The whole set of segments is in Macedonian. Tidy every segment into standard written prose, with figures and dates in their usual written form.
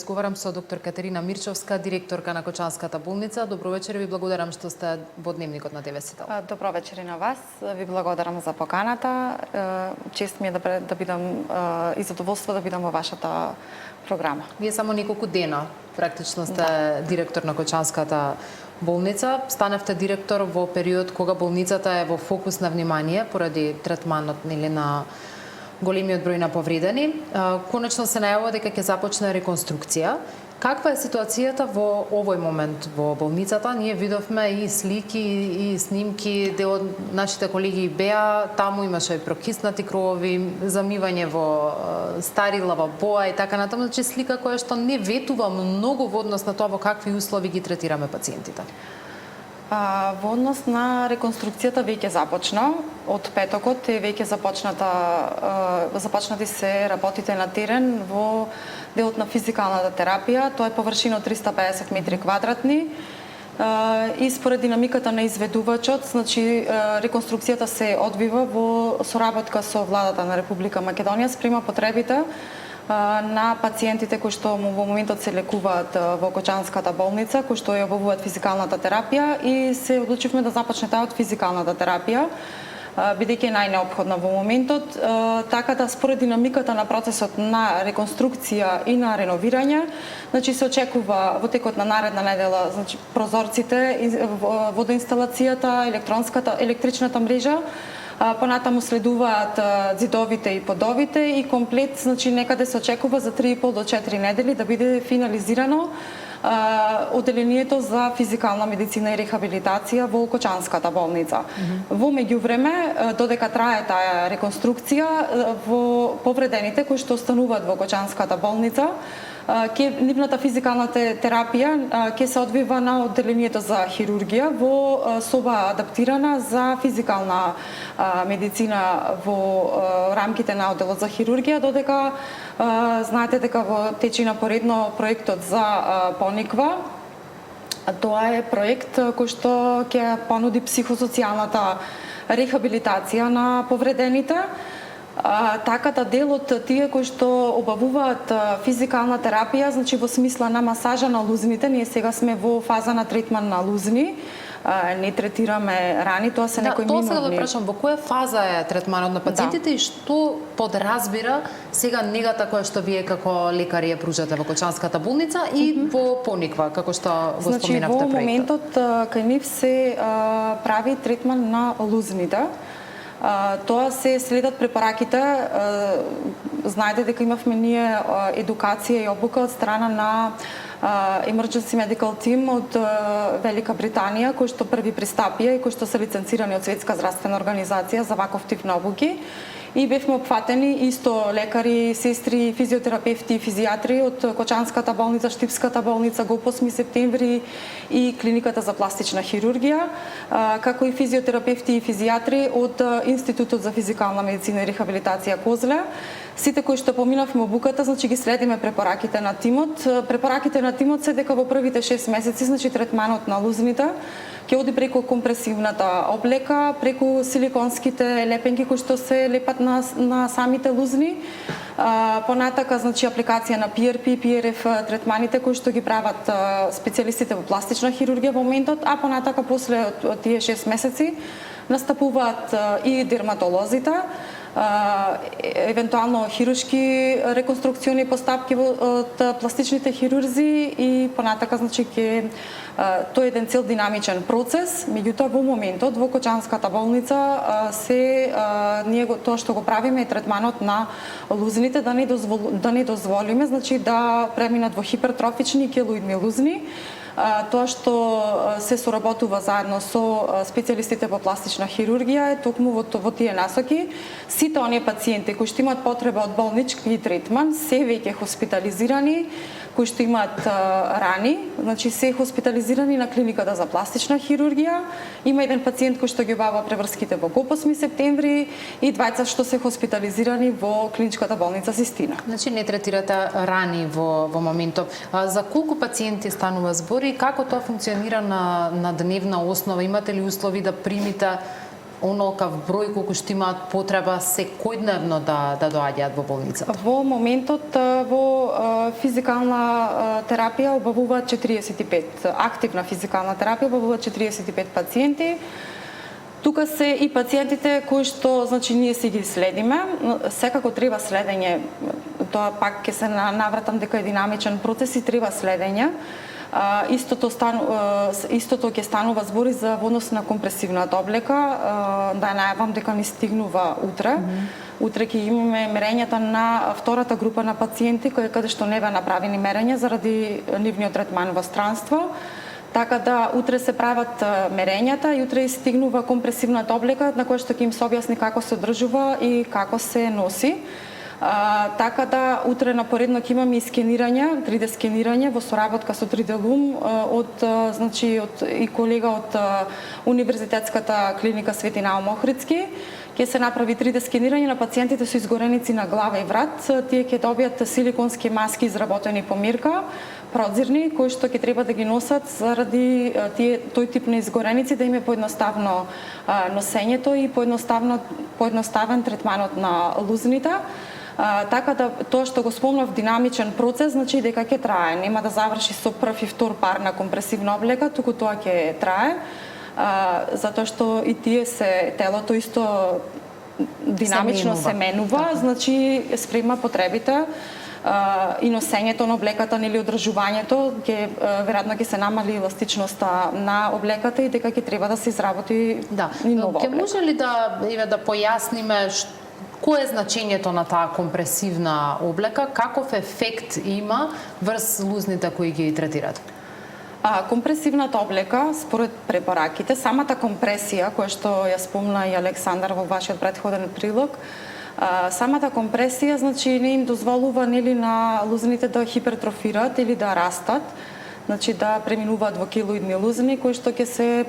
Разговарам со доктор Катерина Мирчовска, директорка на Кочанската болница. Добро вечер, ви благодарам што сте во дневникот на ТВ-сител. Добро вечер и на вас. Ви благодарам за поканата. Чест ми е да бидам и задоволство да бидам во вашата програма. Вие само неколку дена практично сте директор на Кочанската болница. Станавте директор во период кога болницата е во фокус на внимание поради третманот на големиот број на повредени. Конечно се најавува дека ќе започне реконструкција. Каква е ситуацијата во овој момент во болницата? Ние видовме и слики и снимки, дел од нашите колеги беа, таму имаше и прокиснати кровови, замивање во старила, во боа и така натаму, значи слика која што не ветува многу во однос на тоа во какви услови ги третираме пациентите. Во однос на реконструкцијата веќе започна. Од петокот е веќе започнати се работите на терен во делот на физикалната терапија. Тоа е површина од 350 метри квадратни. И според динамиката на изведувачот, значи реконструкцијата се одвива во соработка со владата на Република Македонија спрема потребите на пациентите кои што во моментот се лекуваат во Кочанската болница, кои што ја обавуваат физикалната терапија, и се одлучивме да започне таа од физикалната терапија, бидејќи е најнеопходна во моментот, така да според динамиката на процесот на реконструкција и на реновирање, значи се очекува во текот на наредна недела, значи прозорците, водоинсталацијата, електричната мрежа, понатаму следуваат ѕидовите и подовите и комплет, значи некаде се очекува за 3,5 до 4 недели да биде финализирано оделението за физикална медицина и рехабилитација во Кочанската болница. Во меѓувреме, додека трае таа реконструкција, во повредените кои што остануваат во Кочанската болница, нивната физикална терапија ќе се одвива на одделението за хирургија во соба адаптирана за физикална медицина во рамките на одделот за хирургија, додека знаете дека во течина поредно проектот за Пониква. Тоа е проект кој што ќе понуди психосоцијалната рехабилитација на повредените. Така да дел од тие кои што обавуваат физикална терапија, значи во смисла на масажа на лузните, ние сега сме во фаза на третман на лузни, не третираме рани, тоа се некои минувни. Тоа сега да прашам, во која фаза е третманот на пациентите и што подразбира сега негата која што вие како лекари ја пружате во Кочанската болница и во Пониква, како што го споменавте проектот? Во моментот кај нив се прави третман на лузните. Тоа се следат препораките. Знаете дека имавме ние едукација и обука од страна на Emergency Medical Team од Велика Британија, кои што први пристапија и кои што се лиценцирани од Светска здравствена организација за ваков тип на обуки. И бевме опфатени исто лекари, сестри, физиотерапевти и физијатри од Кочанската болница, Штипската болница, го 8 септември и клиниката за пластична хирургија, како и физиотерапевти и физијатри од Институтот за физикална медицина и рехабилитација Козле. Сите кои што поминавме обуката, значи ги следиме препораките на тимот. Препораките на тимот се дека во првите 6 месеци, значи третманот на лузните ќе оди преку компресивната облека, преку силиконските лепенки кои што се лепат на самите лузни, понатака значи апликација на PRP, PRF третманите кои што ги прават специјалистите во пластична хирургија во моментот, а понатака после од тие 6 месеци настапуваат и дерматолозите, евентуално хируршки реконструкциони постапки од пластичните хирурзи и понатака значи тој е еден цел динамичен процес. Меѓутоа во моментот во Кочанската болница ние тоа што го правиме е третманот на лузните, да не дозволиме значи да преминат во хипертрофични и келоидни лузни. Тоа што се соработува заедно со специјалистите по пластична хирургија е токму во тие насоки. Сите оние пациенти кои што имаат потреба од болнички третман се веќе хоспитализирани, кои што имаат рани, значи се хоспитализирани на клиниката за пластична хирургија. Има еден пациент кој што ги обава преврските во ГОП 8 септември и двајца што се хоспитализирани во клиничката болница Систина. Значи не третирате рани во моментот. За колку пациенти станува збор и како тоа функционира на дневна основа? Имате ли услови да примите онолкав број колку што имаат потреба секојдневно да доаѓаат во болницата? Во моментот во физикална терапија обавуваат 45, активна физикална терапија обавуваат 45 пациенти. Тука се и пациентите кои што, значи, ние си ги следиме. Секако треба следење. Тоа пак ќе се навратам дека е динамичен процес и треба следење. Истото ќе станува збори за во однос на компресивната облека. Да најавам дека ни стигнува утре. Утре ќе имаме мерењата на втората група на пациенти каде што не беа направени мерења заради нивниот третман во странство. Така да утре се прават мерењата и утре стигнува компресивната облека на која што ќе им се објасни како се одржува и како се носи. Така да утре на поредно ќе имаме и скенирање, 3D скенирање во соработка со 3D Лум од и колега од Универзитетската клиника Свети Наум Охридски. Ќе се направи 3D скенирање на пациентите со изгореници на глава и врат. Тие ќе добијат силиконски маски изработени по мирка, прозирни, кои што ќе треба да ги носат заради тој тип на изгореници, да им е поедноставно носењето и поедноставен третманот на лузните. Така да тоа што го спомнав динамичен процес, значи дека ќе трае, нема да заврши со прв и втор пар на компресивна облека, туку тоа ќе трае, затоа што и тие телото исто динамично се менува, значи спрема потребите и носењето на облеката или одржувањето, веројатно ќе се намали еластичноста на облеката и дека ќе треба да се изработи и нова облека. Ќе може ли да појасниме кој е значењето на таа компресивна облека, каков ефект има врз лузните кои ги третират? Компресивната облека, според препораките, самата компресија, која што ја спомна и Александар во вашиот претходен прилог, самата компресија, значи, не им дозволува на лузните да хипертрофираат или да растат, значи да преминуваат во килоидни лузни, кои што ќе се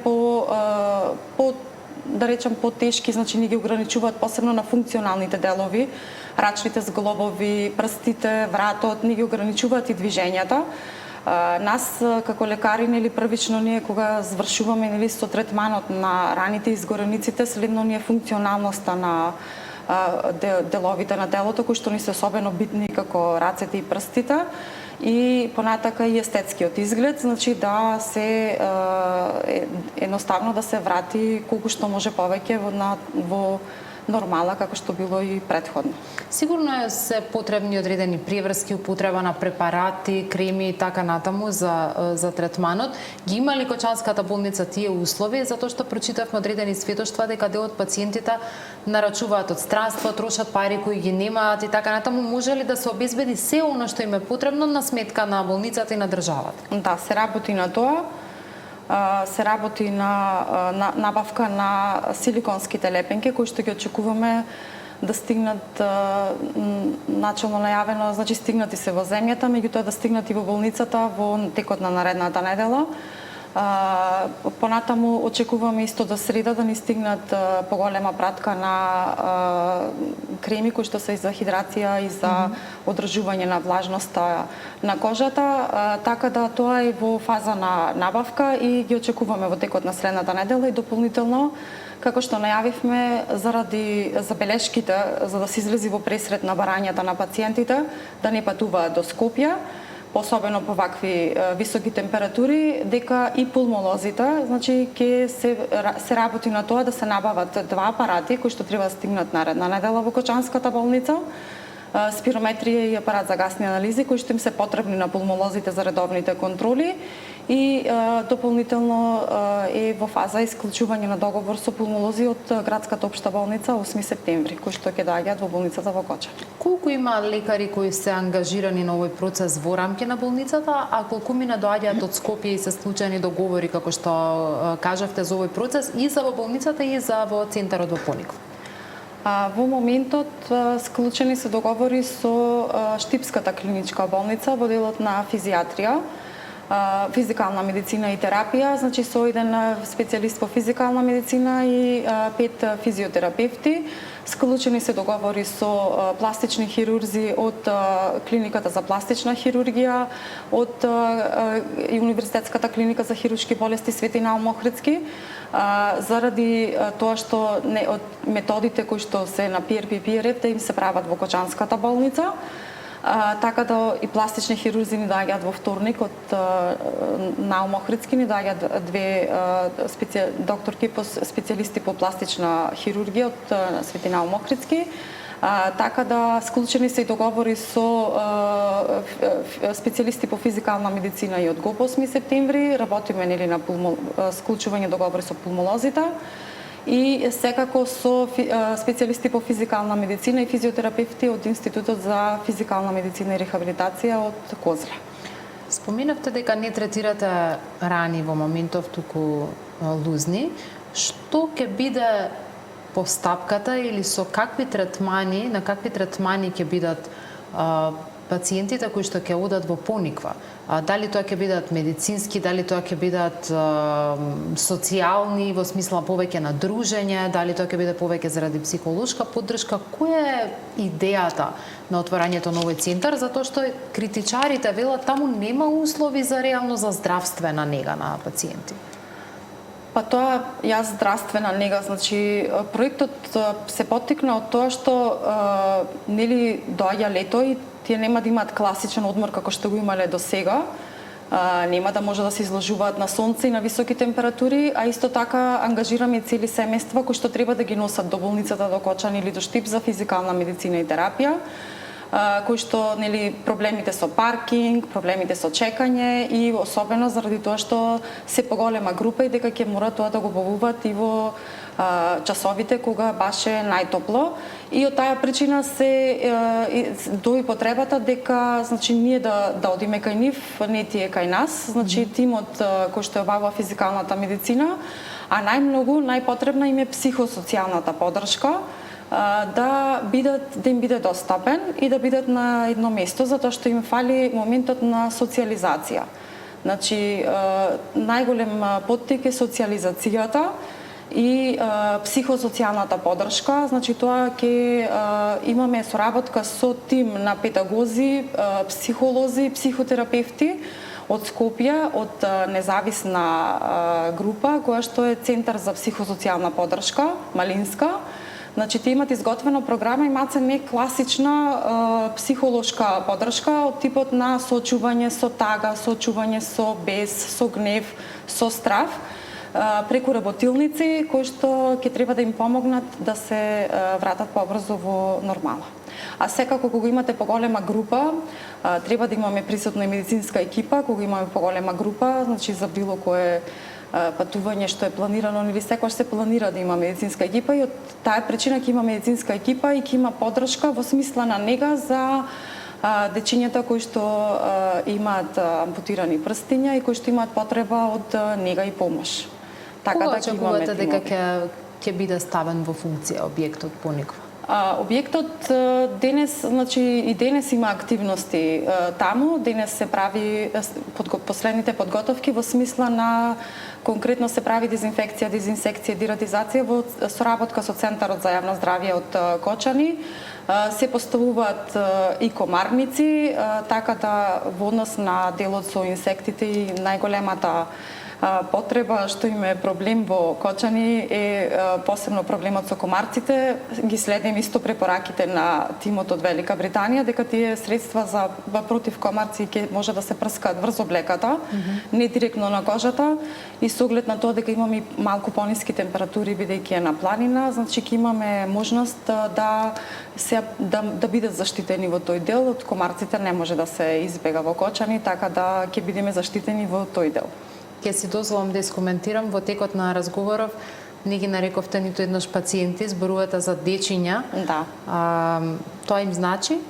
да речем потешки, значи ни ги ограничуваат посебно на функционалните делови, рачните зглобови, прстите, вратот, ни ги ограничуваат и движењата. Нас како лекари првично ние кога завршуваме со третманот на раните и изгорениците, следно ни е функционалноста на деловите на телото кои што ни се особено битни како рацете и прстите и понатака и естетскиот изглед, значи да се едноставно да се врати колку што може повеќе во нормала како што било и претходно. Сигурно се потребни одредени преврски, употреба на препарати, креми и така натаму за третманот. Ги има ли Кочанската болница тие услови, затоа што прочитавме одредени сведоштва дека дел од пациентите нарачуваат од странство, трошат пари кои ги немаат и така натаму. Може ли да се обезбеди се оно што им е потребно на сметка на болницата и на државата? Да, се работи на тоа. Се работи на набавка на силиконските лепенки кои што ги очекуваме да стигнат начално најавено, значи стигнати се во земјата, меѓутоа да стигнат и во болницата во текот на наредната недела. Понатаму очекуваме исто до среда да ни стигнат поголема пратка на креми кои што се и за хидрација и за одржување на влажноста на кожата, така да тоа е во фаза на набавка и ги очекуваме во текот на следната недела и дополнително како што најавивме заради забелешките за да се излези во пресред на барањата на пациентите да не патуваат до Скопје, особено по вакви високи температури, дека и пулмолозите, значи ќе се работи на тоа да се набават два апарати кои што треба да стигнат наредна недела во Кочанската болница, спирометрија и апарат за гасни анализи кои што им се потребни на пулмолозите за редовните контроли и дополнително е во фаза исклучување на договор со пулмолози од градската општа болница 8 септември, кои што ќе доаѓаат во болницата во Кочан. Колку има лекари кои се ангажирани на овој процес во рамки на болницата, а колку мина доаѓаат од Скопје и се склучени договори како што кажавте за овој процес и за во болницата и за во центарот во Поников? Во моментот склучени се договори со Штипската клиничка болница во делот на физијатрија, физикална медицина и терапија, значи со еден специјалист по физикална медицина и 5 физиотерапевти. Склучени се договори со пластични хирурзи од клиниката за пластична хирургија, од Универзитетската клиника за хируршки болести Свети Наум Охридски, заради тоа што од методите кои што се на PRP-PRF да им се прават во Кочанската болница. Така да и пластични хирурзи ни доаѓаат во вторник од Наум Охридски, ни доаѓаат две докторки специјалисти по пластична хирургија од Свети Наум Охридски. Така да склучени се и договори со специјалисти по физикална медицина и од ГОП 8 септември, работиме нели на склучување договори со пулмолозите и секако со специјалисти по физикална медицина и физиотерапевти од Институтот за физикална медицина и рехабилитација од Козле. Споминавте дека не третирате рани во моментов, туку лузни. Што ќе биде постапката или со какви третмани, на какви третмани ќе бидат пациентите кои што ќе одат во пониква? Дали тоа ќе бидат медицински, дали тоа ќе бидат социјални, во смисла повеќе на дружење, дали тоа ќе биде повеќе заради психолошка поддршка? Која е идејата на отворањето на овој центар? Затоа што критичарите велат таму нема услови за реално за здравствена нега на пациенти. Па тоа јас здравствена нега, значи проектот се поттикна од тоа што нели доаѓа лето и тие нема да имаат класичен одмор како што го имале до сега. Нема да може да се изложуваат на сонце и на високи температури, а исто така ангажираме цели семејства кои што треба да ги носат до болницата до Кочани или до Штип за физикална медицина и терапија, кои што нели проблемите со паркинг, проблемите со чекање и особено заради тоа што се поголема група и дека ќе мора тоа да го обуват и во часовите кога баш е најтопло. И од таа причина се дои потребата дека значи ние да одиме кај нив, не тие кај нас, значи тимот кој што обавува физикалната медицина, а најпотребна им е психосоцијалната поддршка, да им биде достапен и да бидат на едно место, затоа што им фали моментот на социјализација. Значи, најголем поттик е социјализацијата и психосоцијалната поддршка. Значи, тоа ќе имаме соработка со тим на педагози, психолози, психотерапевти од Скопје, од независна група која што е Центар за психосоцијална поддршка, Малинска. Значи, те имат изготвена програма, имаат се не класична психолошка поддршка од типот на соочување со тага, соочување со бес, со гнев, со страв, преку работилници кои што ќе треба да им помогнат да се вратат побрзо во нормала. А секако кога имате поголема група, треба да имаме присутна и медицинска екипа, кога имаме поголема група, значи за било кое патување што е планирано или секогаш се планира да има медицинска екипа и од таа причина ќе има медицинска екипа и ќе има поддршка во смисла на нега за дечињата кои што имаат ампутирани прстиња и кои што имаат потреба од нега и помош. Така да ќе имаме дека ќе биде ставен во функција објектот пониква? Објектот денес, значи и денес има активности таму, денес се прави последните подготовки во смисла на конкретно се прави дезинфекција, дезинсекција, дератизација во соработка со Центарот за јавно здравје од Кочани. Се поставуваат и комарници, така да во однос на делот со инсектите и најголемата потреба што има проблем во Кочани е посебно проблемот со комарците. Ги следим исто препораките на тимот од Велика Британија дека тие средства за против комарци ќе може да се прскаат врз облеката, не директно на кожата и со оглед на тоа дека имаме малку пониски температури бидејќи е на планина, значи ќе имаме можност да бидат заштитени во тој дел. Од комарците не може да се избега во Кочани, така да ќе бидеме заштитени во тој дел. Ќе си дозволам да искоментирам, во текот на разговоров не ги нарекувте ниту еднаш пациенти, зборувате за дечиња. Да. Тоа им значи?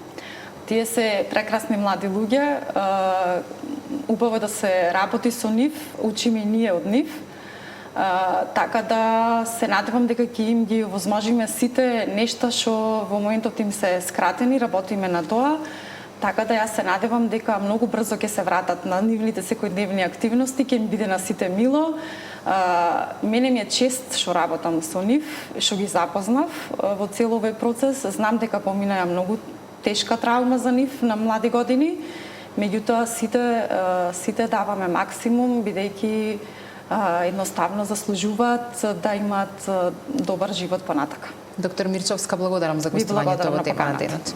Тие се прекрасни млади луѓе, убаво да се работи со нив, учиме и ние од нив. Така да се надевам дека ќе им ги овозможиме сите нешта што во моментот им се скратени, работиме на тоа. Така да јас се надевам дека многу брзо ќе се вратат на нивните секојдневни активности, ќе им биде на сите мило. Мене ми е чест што работам со нив, што ги запознав во цел овој процес. Знам дека поминаја многу тешка травма за нив на млади години, меѓутоа сите даваме максимум, бидејќи едноставно заслужуваат да имаат добар живот понатака. Доктор Мирчовска, благодарам за гостувањето во Тека на денот.